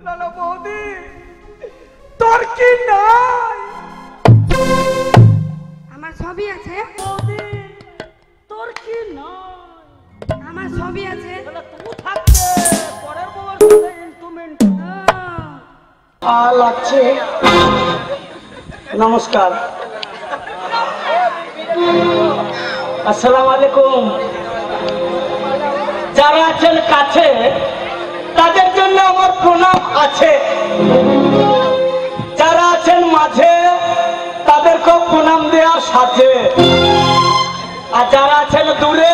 লালা বৌদি তোর কি নাই? আমার সবই আছে। বৌদি তোর কি নাই? আমার সবই আছে। তাহলে তুই থাকতে পরের বউয়ের সাথে ইনস্ট্রুমেন্ট লাগছে। নমস্কার, আসসালামু আলাইকুম। যারা আছেন কাছে তাদের জন্য আমার প্রণাম আছে, যারা আছেন মাঝে তাদেরকেও প্রণাম দেওয়ার সাথে, আর যারা আছেন দূরে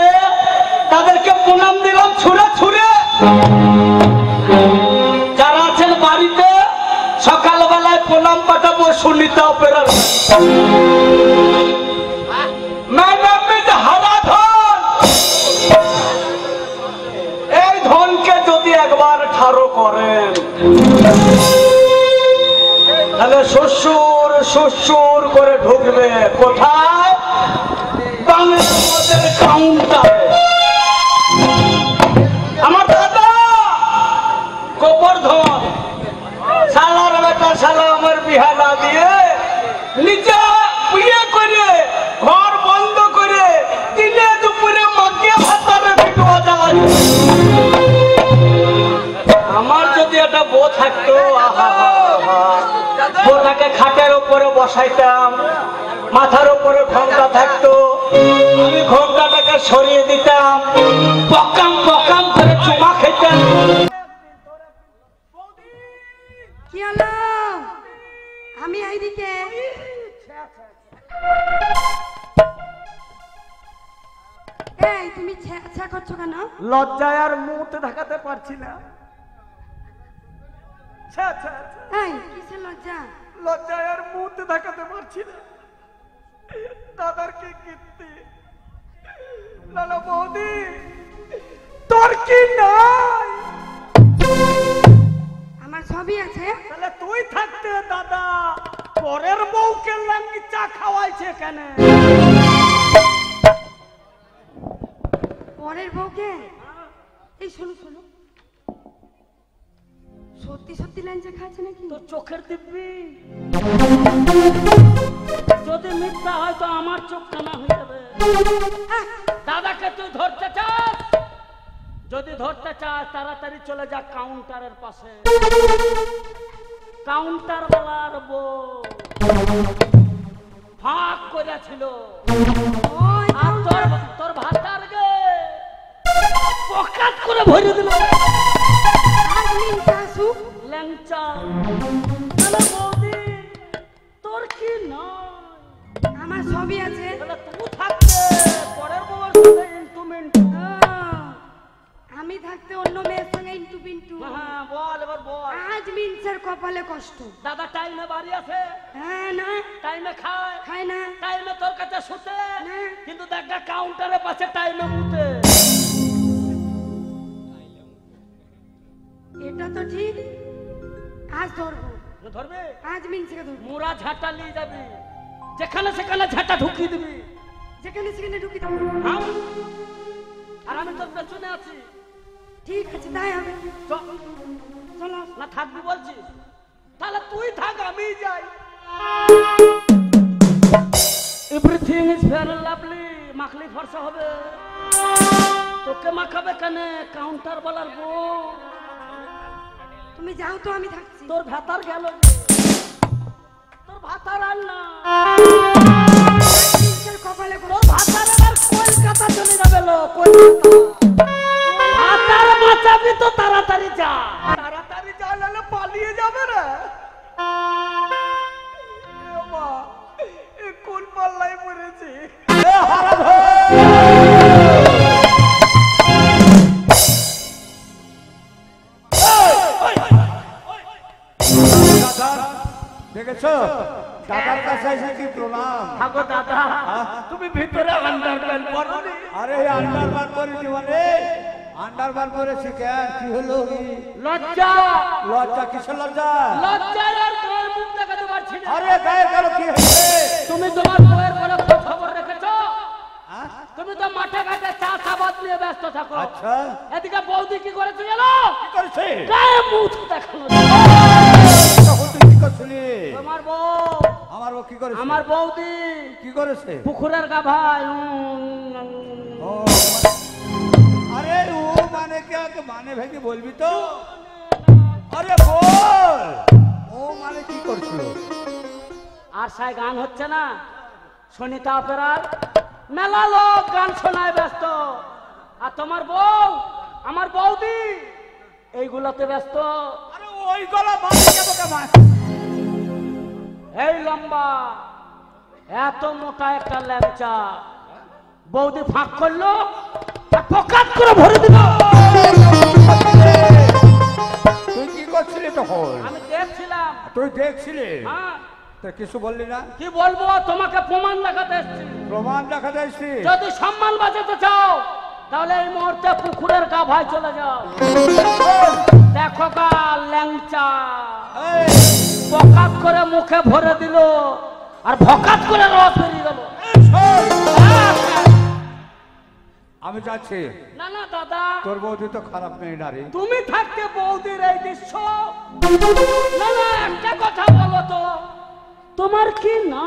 তাদেরকে প্রণাম দিলাম ছুঁড়ে ছুঁড়ে। যারা আছেন বাড়িতে সকালবেলায় প্রণাম পাঠাবো সুনিতা অপেরার। এই ধনকে যদি একবার ঠাড়ো করেন তাহলে শ্বশুর শ্বশুর করে ঢুকবে কোথায়? বাংলাদেশের কাউন্টারে। আমার দাদা গোবর্ধন শালার বেটা শালা আমার বিহা না দিয়ে নিজে বিয়ে করে ঘর বন্ধ করে দিনে দুপুরে মাকে ভাতারে ভিটুয়া যাওয়া। আমার যদি একটা বউ থাকতো, বউটাকে খাটের উপরে বসাইতাম, মাথার উপরে ঘোমটা থাকতো, আমি ঘোমটাটাকে সরিয়ে দিতাম, পকাম পকাম করে চুমা খেতাম। কি হলো? আমি এইদিকে। এই তুমি ছ্যা করছো কেন? লজ্জায় আর মুখ দেখাতে পারছি না। এই কিসের লজ্জা? লজ্জায় আর মুখ দেখাতে পারছি না। দাদার কি কীর্তি। লালা বৌদি তোর কি নাই? আমার সবই আছে। তাহলে তুই থাকতে দাদা পরের বউকে লাঙ্গি চা খাওয়াইছে কেন? পরের বউকে? এই শোনো শোনো, সত্যি সত্যি ল্যাংচা খাচ্ছে নাকি? তোর চোখের দিব্যি যদি মিথ্যা হয় তো আমার চোখ কানা হয়ে যাবে। দাদাকে তুই ধরতে চাস? যদি ধরতে চাস তাড়াতাড়ি চলে যা কাউন্টারের পাশে। কাউন্টার ওয়ালার বউ ফাঁক করেছিল, আর তোর ভাতার গে পকাত করে ভরে দিল ল্যাংচা। বৌদি তোর কি নয়? আমার সবই আছে। তাহলে তুই থাকতে পরের বউয়ের সাথে ইনস্ট্রুমেন্ট। আমি থাকতে অন্য মেয়ের সঙ্গে ইন্টু পিন্টু। হ্যাঁ বল এবার বল। আজ মিনসের কপালে কষ্ট। দাদা টাইমে বাড়ি আছে? হ্যাঁ না টাইমে খায়? খায় না। টাইমে তোর কাছে শুতে? না। কিন্তু দেখ না কাউন্টারের পাশে টাইমে মুতে। এটা তো ঠিক। আজ ধরবো। ধরবে? আজ মিনসেকে ধরবো। মুরা ঝাঁটা নিয়ে যাবি, যেখানে সেখানে ঝাঁটা ঢুকিয়ে দিবি। যেখানে সেখানে ঢুকি দেবো। হ্যাঁ? আর আমি তোর পেছনে আছি। ঠিক আছে তাই হবে। চল না থাকবি বলছিস? তাহলে তুই থাক, আমি যাই। Everything is very lovely. মাখলি ফর্সা হবে। তোকে মাখাবে কেন? কাউন্টার বলার বউ। তুমি যাও তো, আমি থাকছি। তোর ভাতার গেল, তোর ভাতার আর না। কপালে তোর ভাতার আবার কলকাতা চলে যাবে। কলকাতা ভাতার বাঁচাবি তো তাড়াতাড়ি যা, তাড়াতাড়ি যা, নাহলে পালিয়ে যাবে রে। কোন পাল্লাই পড়েছি? দেখেছো দাদার কাছে এসেছি প্রণাম। থাকো দাদা, তুমি ভিতরে আন্ডারপ্যান্ট পরনি? আরে আন্ডারবার পরেছি মানে আন্ডারবার পরেছি কেন? কি হলো? লজ্জা। লজ্জা কিসের লজ্জা? লজ্জায় আর গায়ের মুখ দেখাতে পারছি না। আরে গায়ে গেল কি হয়েছে? তুমি তোমার বউয়ের কোনো খোঁজ খবর রেখেছো? তুমি তো মাঠে ঘাটে চাষাবাদ নিয়ে ব্যস্ত থাকো। আচ্ছা এদিকে বৌদি কি করেছে জানো? কি করেছে? গায়ে মুখ দেখানো। তখন তুই কি করছিলি? তোমার বউ, আমার বউ কি করেছে? আমার বৌদি কি করেছে? পুকুরের গাভায় ও, আরে ও মানে কি আগে মানে ভেঙে বলবি তো? আরে বল ও মানে কি করছিল? আর সাই গান হচ্ছে না সনিতা অপেরার, মেলা লোক গান শোনায় ব্যস্ত। আর তোমার বউ, আমার বৌদি এইগুলোতে ব্যস্ত। আরে ওই গলা মানে কে তোকে মানে? এই লম্বা এত মোটা একটা ল্যাংচা বৌদি ফাঁক করলো আর পকাত করে ভরে দিল। তুই কি করছিলি তখন? আমি দেখছিলাম। তুই দেখছিলি? হ্যাঁ, তুই কিছু বললি না? কি বলবো, তোমাকে প্রমাণ দেখাতে এসেছি। প্রমাণ দেখা যাচ্ছি। যদি সম্মান বাঁচাতে চাও তাহলে এই মুহূর্তে পুকুরের গাভায় চলে যাও। দেখো গা ল্যাংচা পকাত করে মুখে ভরে দিল আর ভকাত করে রস বেরিয়ে গেল। আমি যাচ্ছি। না না দাদা, তোর বৌদি তো খারাপ নেই না রে। তুমি থাকতে বৌদির এই দৃশ্য। না না, একটা কথা বলো তো, তোমার কি না?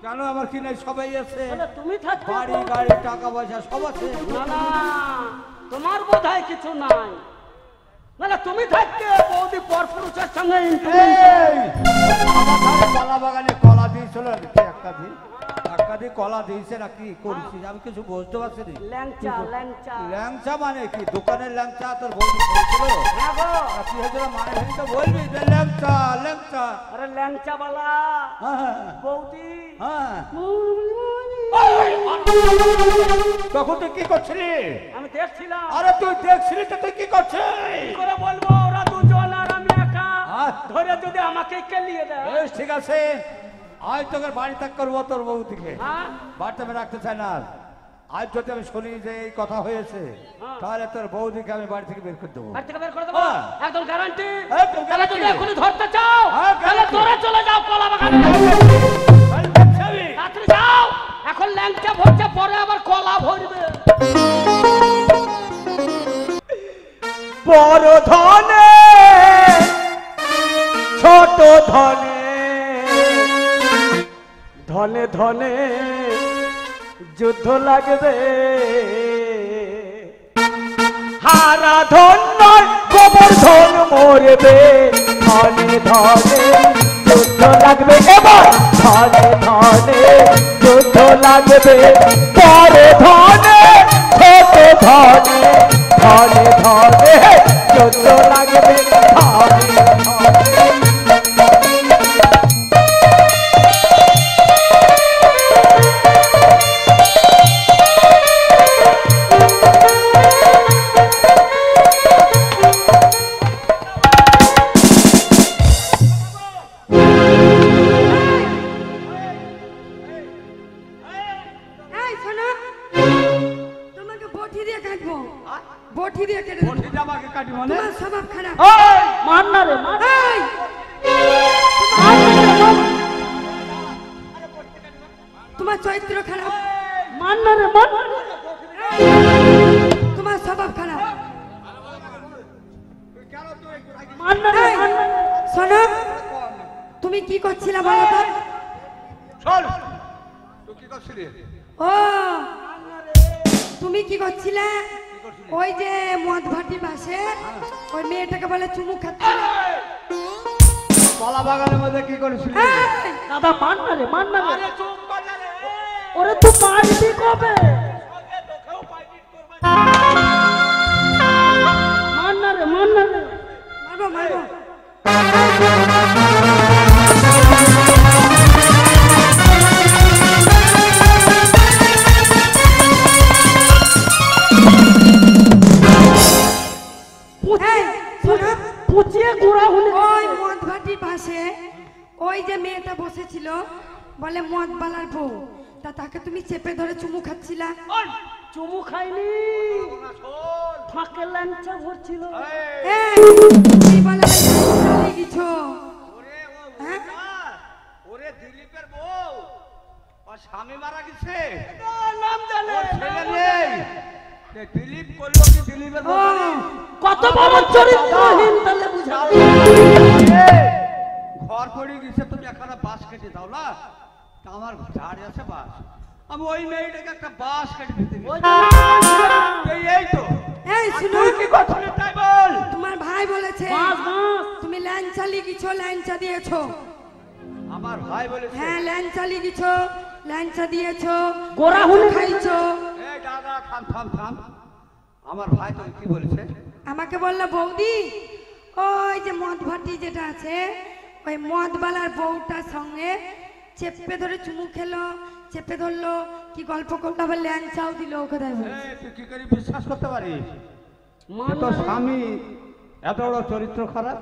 কেন আমার কি নাই? সবাই আছে, তুমি থাকতে বাড়ি গাড়ি টাকা পয়সা সব আছে। না না, তোমার বোধহয় কিছু নাই। না না, তুমি থাকতে বৌদি পরপুরুষের সঙ্গে আমার ধারে কলা বাগানে কলা দিয়েছিল একাধিক কলা দিয়েছে না কি করেছিস? আমি কিছু বুঝতে পারছি না। ল্যাংচা ল্যাংচা ল্যাংচা মানে কি? দোকানের ল্যাংচা তোর বৌদি করেছিল? হ্যাঁ গো। কি হয়েছিল মানে ভেঙে তো বলবি যে ল্যাংচা ল্যাংচা। আরে ল্যাংচা বালা হ্যাঁ বৌদি। হ্যাঁ। তখন তুই কি করছিলি? আমি দেখছিলাম। আরে তুই দেখছিলি তো তুই কি করছিস? কি করে বলবো, ওরা দুজন আর আমি একা। হ্যাঁ। ধরে যদি আমাকে কেলিয়ে দেয়। বেশ ঠিক আছে, আজ তোকে বাড়ি ত্যাগ করবো তোর বৌদিকে। হ্যাঁ? বাড়িতে আমি রাখতে চাই না। আজ যদি আমি শুনি যে এই কথা হয়েছে তাহলে তোর বৌদিকে আমি বাড়ি থেকে বের করে দেবো। বাড়ি থেকে বের করে দেবো? হ্যাঁ। একদম গ্যারান্টি? একদম তাহলে guarantee। যদি এখনই ধরতে চাও হ্যাঁ, তাহলে guarantee। তোরা চলে যাও কলা বাগানে। তাহলে দেখছাবি? রাত্রে যাও, এখন ল্যাংচা ভরছে, পরে আবার কলা ভরবে। বড় ধনে ছোট ধনে ধনে ধনে যুদ্ধ লাগবে। হারা ধন নয় গোবর ধন মরবে। ধনে ধনে যুদ্ধ লাগবে, এবার ধনে ধনে যুদ্ধ লাগবে। বড় ধনে ছোট ধনে ধনে ধনে যুদ্ধ লাগবে। ধনে ধনে এই শোনো, তোমাকে বটি দিয়ে কাটবো, বটি দিয়ে কেটে দেবো। বটি জামাকে কাটি মানে? তোমার স্বভাব খারাপ। মার না রে, মার। এই, তোমার চরিত্র খারাপ, মার না রে, মার। তোমার স্বভাব খারাপ। মার না রে, এই, মার না রে। শোনো, তুমি কি করছিলে বলো তো? চল তুই কি করছিলি? ও, তুমি কি করছিলে? ওই যে মদ ভাটির পাশে ওই মেয়েটাকে বলে চুমু খাচ্ছিলে। কলা বাগানের মধ্যে কি করেছিলি? এই, দাদা মার না রে, মার না রে। আরে চুপ কর না রে। ওরে তুই পারবি কবে? মার না রে, মার না রে। মারবো মারবো। এই, শোনো, পুচিয়ে গুড়া হলে ওই মদ ভাটির পাশে ওই যে মেয়েটা বসেছিল বলে মদ বালার বউ, তাকে তুমি চেপে ধরে চুমু খাচ্ছিলা। চুমু খাইনি, ফাঁকে ল্যাংচা ভরছিল। এই, তুমি বলে চলে গেছো। হ্যাঁ? ওরে দিলীপের বউ ওর স্বামী মারা গেছে। নাম জানে, ওর বড় চরিত্রহীন তাহলে বুঝা ঘর পড়ে গেছে, তুমি একটা বাস কেটে দাও না। তা আমার ঝাড়ে আছে বাস, আমি ওই মেয়েটাকে একটা বাস কেটে দিতে গেছি। এই তো এই শুনো, তুই কি কথা বলে তাই বল। তোমার ভাই বলেছে তুমি ল্যাংচা লিখেছো, ল্যাংচা দিয়েছো। আমার ভাই বলেছে হ্যাঁ ল্যাংচা লিখেছো, ল্যাংচা দিয়েছো, গোড়া হুনে খাইছো। এই দাদা থাম থাম থাম, আমার ভাই তোকে কি বলেছে? আমাকে বললো বৌদি ওই যে মদ ভাটি যেটা আছে ওই মদবালার বউটার সঙ্গে চেপে ধরে চুমু খেলো, চেপে ধরলো, কি গল্প করলো, আবার ল্যাংচাও দিল। কোথায় বলছে? এই তুই কি করে বিশ্বাস করতে পারিস? তোর স্বামী এত বড় চরিত্র খারাপ?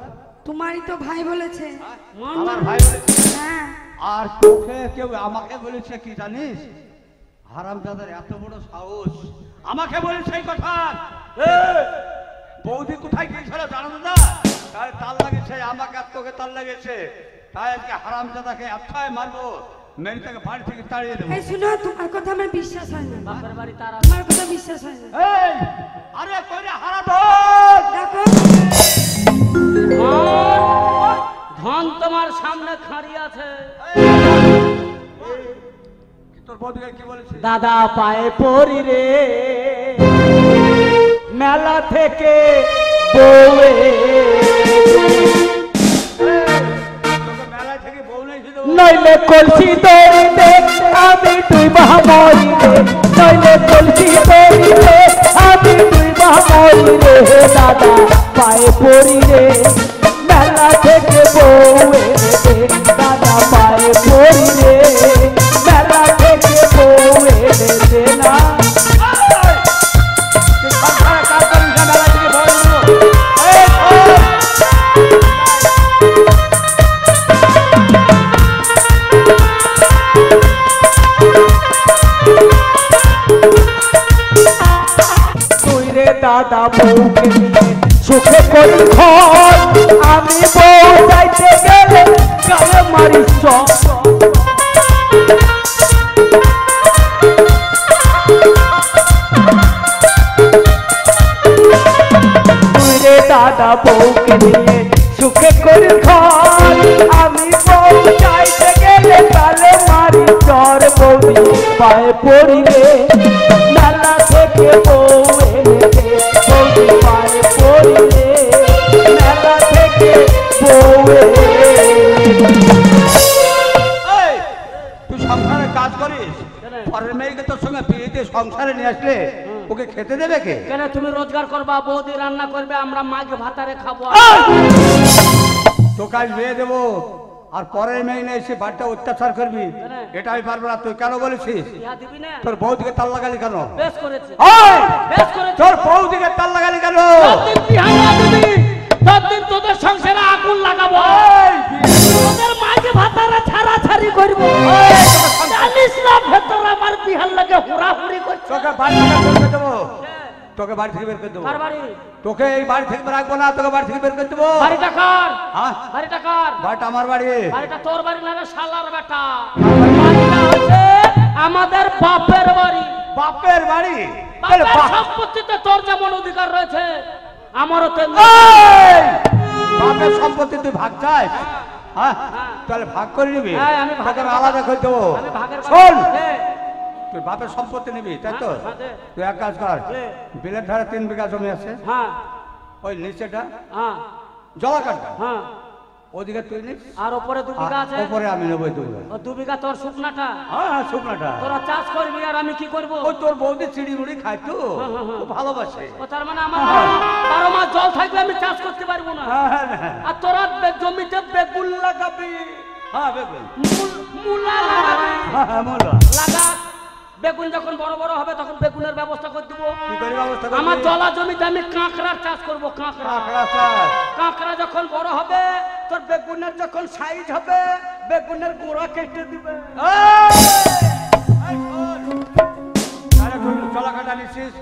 তোমারই তো ভাই বলেছে। আমার ভাই বলেছে। হ্যাঁ আর তোকে কেউ আমাকে বলেছে কি জানিস? হারামজাদার এত বড় সাহস, আমাকে বলেছে এই কথা। বৌদি কোথায় গিয়েছিল জানো না? তাই তার লাগেছে আমাকে, আর তোকে তার লাগেছে। তাই আজকে হারামজাদাকে আচ্ছায় মারবো, মেরে তাকে বাড়ি থেকে তাড়িয়ে দেবো। এই শুনো, তোমার কথা আমার বিশ্বাস হয় না, বাপের বাড়ি তারা তোমার কথা বিশ্বাস হয় না। এই আরে কইরে হারাধন, দেখো ধন তোমার সামনে খাড়িয়ে আছে। তোর বৌদিকে কি বলেছে? দাদা পায়ে পড়ি রে মেলা থেকে বউয়ে তোকে মেলায় থেকে বউ নেই ছিল? নইলে কলসি দড়িতে আমি তুই মহামরি রে, নইলে কলসি দড়িতে আমি তুই মহামরি রে। দাদা পায়ে পড়ি রে মেলা থেকে বউয়ে রে, দাদা পায়ে পড়ি রে মেলা থেকে বউয়ে রে না। তুই সংসারে কাজ করিস না, মেলা থেকে বউ নেবো। তুই রে দাদা বউকে নিয়ে সুখে করি ঘর, আমি বউ যাইতে গেলে গালে মারিস চর। তুই রে দাদা বউকে নিয়ে সুখে করি ঘর, আমি বউ যাইতে গেলে গালে মারি চর। বৌদি পায়ে পড়ি রে মেলা থেকে বউ এনেছে, বৌদি পায়ে পড়ি রে মেলা থেকে বউ এই, তুই সংসারে কাজ করিস, পরের মেয়েকে তোর সঙ্গে বিয়ে দিয়ে সংসারে নিয়ে আসলে ওকে খেতে দেবে কে? কেন তুমি রোজগার করবা, বৌদি রান্না করবে, আমরা মাকে ভাতারে খাবো। তোকে আজ বিয়ে দেবো, আর পরের মেয়ে নিয়ে এসে বাড়িটা অত্যাচার করবি, এটা আমি পারবো না। তুই কেন বলেছিস? ইহা দিবি না? তোর বৌদিকে তাল লাগালি কেন? বেশ করেছে, ওই, বেশ করেছে। তোর বৌদিকে তাল লাগালি কেন? যতদিন বিহার না দিবি, ততদিন তোদের সংসারে আগুন লাগাবো। তোদের মাকে ভাতারে ছাড়াছাড়ি করবো। জানিস না ভেতর আমার বিহার লাগে হুড়াহুড়ি করছে। তোকে বাড়ি থেকে বের করে দেবো, তোকে বাড়ি থেকে বের করে দেবো। কার বাড়ি? তোকে এই বাড়ি থেকে রাখবো না, তোকে বাড়ি থেকে বের করে দেবো। বাড়িটা কার? হ্যাঁ, বাড়িটা কার? বাড়িটা আমার বাড়ি। বাড়িটা তোর বাড়ি না রে শালার বেটা? বাড়িটা হচ্ছে আমাদের বাপের বাড়ি। বাপের বাড়ি? তাহলে বাপের সম্পত্তিতে তোর যেমন অধিকার রয়েছে, আমারও তেমনি। এই, বাপের সম্পত্তি তুই ভাগ চাস? হ্যাঁ, তাহলে ভাগ করে নিবি। হ্যাঁ, আমি তোকে ভাগের আলাদা করে দেবো। আমি ভাগের শোন, দে। তুই বাপের সম্পত্তি নিবি, তাই তো? হ্যাঁ, দে। তুই এক কাজ কর, দে। বিলের ধারে 3 বিঘা জমি আছে, হ্যাঁ ওই নিচেটা হ্যাঁ জলাকাঠটা হ্যাঁ, ওদিকে তুই নিস, আর ওপরে 2 বিঘা আছে। ওপরে আমি নেবো 2 বিঘা। ও 2 বিঘা তোর শুকনাটা, হ্যাঁ হ্যাঁ, শুকনাটা। তোরা চাষ করবি আর আমি কি করব? ওই তোর বৌদি চিড়ি মুড়ি খায় তো, ও ভালোবাসে। ও তার মানে আমার 12 মাস জল থাকলে আমি চাষ করতে পারবো না। হ্যাঁ হ্যাঁ হ্যাঁ, আর তোরা জমিতে বেগুন লাগাবি, হ্যাঁ বেগুন, মূলা লাগাবি। হ্যাঁ হ্যাঁ মোলা। লাগা, বেগুন যখন বড় বড় হবে তখন বেগুনের ব্যবস্থা করে দেবো। কি করে ব্যবস্থা করবি? আমার জলা জমিতে আমি কাঁকড়ার চাষ করব। কাঁকড়া, কাঁকড়া চাষ। কাঁকড়া যখন বড় হবে, তোর বেগুনের যখন সাইজ হবে, বেগুনের গোড়া কেটে দিবে। আরে তুই জলাকাটা নিছিস,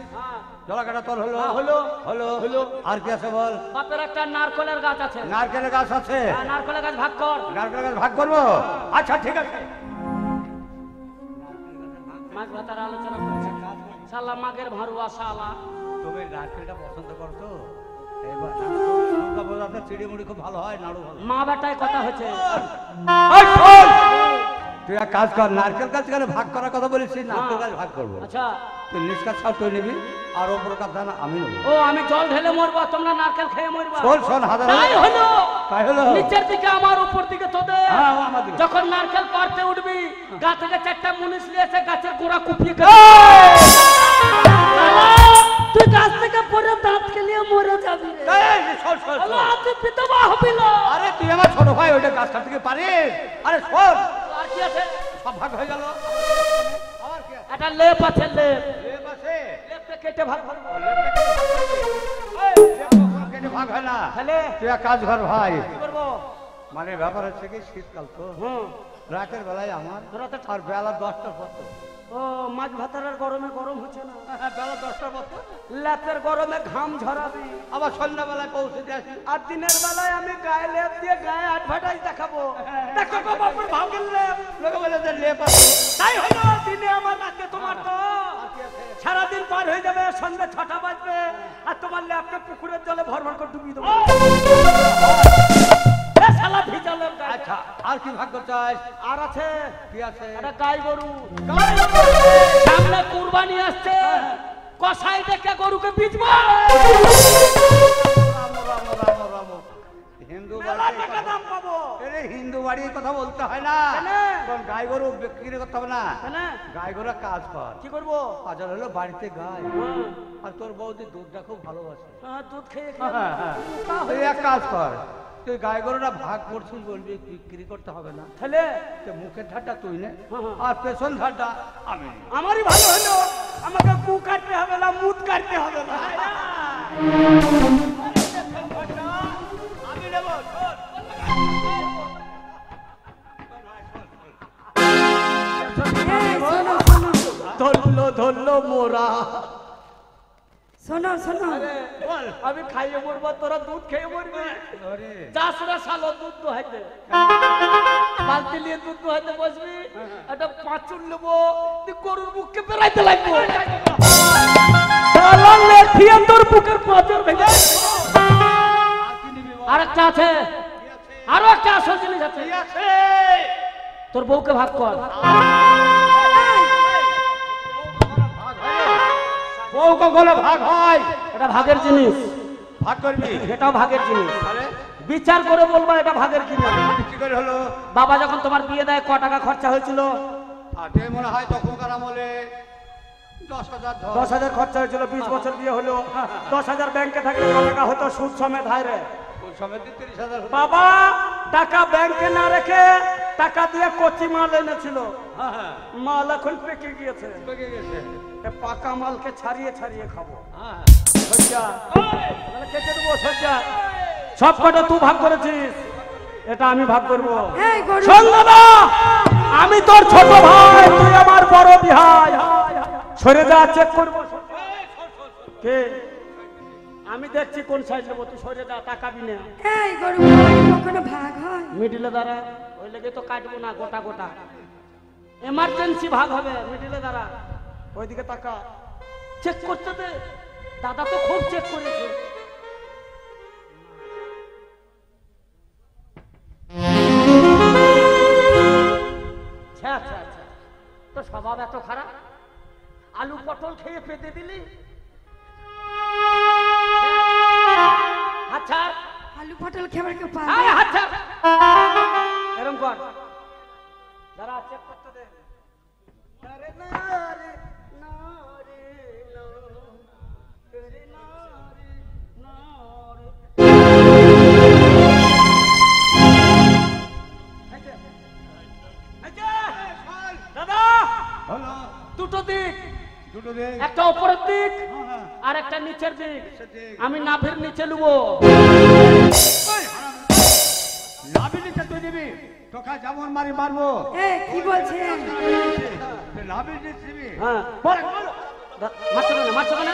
জলাকাটা তোর হলো? হলো হলো হলো। আর কি আছে বল? বাপের একটা নারকলের গাছ আছে, নারকেলের গাছ আছে, নারকলের গাছ ভাগ কর। নারকেলের গাছ ভাগ করবো? আচ্ছা ঠিক আছে। মাছ ভাতার আলোচনা করছে, শালা মাগের ভারুয়া শালা। তুমি নারকেলটা পছন্দ করো তো? এইবার দুর্গা পূজাতে চিড়ি মুড়ি খুব ভালো হয়, নাড়ু ভালো। মা বেটায় কথা হচ্ছে। এই শোন, তুই এক কাজ কর, নারকেল গাছ কেন ভাগ করার কথা বলিস, নারকেল গাছ ভাগ করবো। আচ্ছা তুই নিষ্কার ছাড় তুই নিবি, আর ওপর কাজ দানা আমি নেবো। ও আমি জল ঢেলে মরবো, তোমরা নারকেল খেয়ে মরবা। শোন শোন, হাজার তাই হলো, তাই হলো। নিচের দিকে আমার, উপর দিকে তোদের। হ্যাঁ, আমার দিকে। যখন নারকেল পাড়তে উঠবি, গা থেকে 4টা মুনিশ নিয়ে এসে গাছের গোড়া কুপিয়ে তুই গাছ থেকে পরে দাঁত খেলিয়ে মরে যাবি। শোন শোন, তুই বিধবা হবি না। আরে তুই আমার ছোট ভাই, ওইটা গাছ কাটতে কি পারিস? আরে শোন, আর কি আছে? সব ভাগ হয়ে গেল। আর কি আছে? একটা লেপ আছে, লেপ। লেপ আছে, লেপটা কেটে ভাগ করবো। কেটে ভাগ হয় না। তাহলে তুই এক কাজ কর ভাই, কি করবো? মানে ব্যাপার হচ্ছে কি, শীতকাল তো, রাতের বেলায় আমার, আর বেলা 10টার পর তো। ও মাছ ভাতারের গরমে গরম হচ্ছে না, বেলা 10টার পর তো, লেপের গরমে ঘাম ঝরাবি। আবার সন্ধ্যাবেলায় পৌঁছে দিয়ে আসি। আর দিনের বেলায় আমি গায়ে লেপ দিয়ে গায়ে অ্যাডভার্টাইজ দেখাবো, দেখো গো বাপের ভাগের লেপ। লোকে বলে যে লেপ আছে। তাই হলো, দিনে আমার রাতে তোমার তো সারাদিন পার হয়ে যাবে, সন্ধ্যে 6টা বাজবে, আর তোমার লেপকে পুকুরের জলে ভর ভর করে ডুবিয়ে দেবো। এ শালা ভিজা লেপ গায়ে। আচ্ছা, আর কি ভাগ্য চাস? আর আছে কি আছে? একটা গাই গরু। সামনে কুরবানি আসছে, কসাই ডেকে গরুকে বিচবো। রাম রাম রাম রাম। হিন্দু মেলা বাড়িতে টাকা দাম পাবো। আরে হিন্দু বাড়ির কথা বলতে হয় না, কেন? কারণ গাই গরু বিক্রি করতে হবে না। কেন? গাই গরু কাজ কর। কি করবো? আজার হলো বাড়িতে গাই, আর তোর বৌদি দুধটা খুব ভালোবাসে। দুধ খেয়ে হ্যাঁ, হ্যাঁ। তুই এক কাজ কর, তুই গাই গরুটা ভাগ করছিস বলবি, বিক্রি করতে হবে না। তাহলে তো মুখের ধারটা তুই নে, হ্যাঁ। আর পেছন ধারটা আমি নিই। আমারই ভালো হলো, আমাকে কু কাটতে হবে না, মুদ কাটতে হবে না। আমি নেব। এই, শোনো শোনো ধরলো ধরলো মোরা। শোনো শোনো, বল। আমি খাইয়ে মরবো, তোরা দুধ খেয়ে মরবি। আরে, যাস রে শালো দুধ দোহাইতে, বালতি নিয়ে দুধ দোহাইতে বসবি, একটা পাঁচুর নেবো, তুই গরুর মুখকে বেড়াইতে লাগবো। তোর বুকের পাঁচর ভেঙে। আর কি নিবি বল? আর একটা আছে, আরো একটা আসল জিনিস আছে। কি আছে? তোর বউকে ভাগ কর। বউ কখনো ভাগ হয়? এটা ভাগের জিনিস, ভাগ করবি? এটাও ভাগের জিনিস। আরে, বিচার করে বলবো এটা ভাগের কিনা। কি করে হলো? বাবা যখন তোমার বিয়ে দেয়, ক টাকা খরচা হয়েছিল? আগে মনে হয় তখনকার আমলে 10,000 ধর। 10,000 খরচা হয়েছিল, 20 বছর বিয়ে হলো। 10,000 ব্যাংকে থাকলে ক টাকা হতো সুদ সমেত? হায় রে কোন সময় 30,000 হতো? বাবা, টাকা ব্যাংকে না রেখে টাকা দিয়ে কচি মাল এনেছিল, হ্যাঁ, হ্যাঁ, মাল এখন পেকে গিয়েছে। পেকে গেছে। এ পাকা মালকে ছাড়িয়ে ছাড়িয়ে খাবো। হ্যাঁ, সজ্জা, তাহলে কেটে দেবো সজ্জা। সব কটা তুই ভাগ করেছিস, এটা আমি ভাগ করবো। এই গরু শোন দাদা, আমি তোর ছোট ভাই, তুই আমার বড় ভাই। সরে যা, চেক করবো। কে? আমি দেখছি কোন সাইজ নেবো, তুই সরে যা, তাকাবি না। এই গরু কখনো ভাগ হয়? মিডিলে দাঁড়া, ওই লেগে তো কাটবো না, গোটা গোটা। এমার্জেন্সি ভাগ হবে, মিডিলে দাঁড়া, ওইদিকে তাকা, চেক করতে দে। দাদা তো খুব চেক করেছে। আচ্ছা আচ্ছা, তো স্বভাব এত খারাপ, আলু পটল খেয়ে পেতে দিলি। আচ্ছা আলু পটল খেবার কেউ পারে? আরে আচ্ছা, এরকম কর, দাঁড়া, চেক করতে দে। নারে নারে নারে নারে নারে নারে। দাদা, হলো। দুটো দিক, দুটো দে। একটা উপরের দিক হ্যাঁ, আর একটা নিচের দিক। দিক। আমি নাভির নিচে নেবো। লাভি নিচে তুই দিবি, তোকে যেমন মারি মারবো। কি বলছেন? লাভি নিচে দিবি। হ্যাঁ, মারছো কেন, মারছো কেন?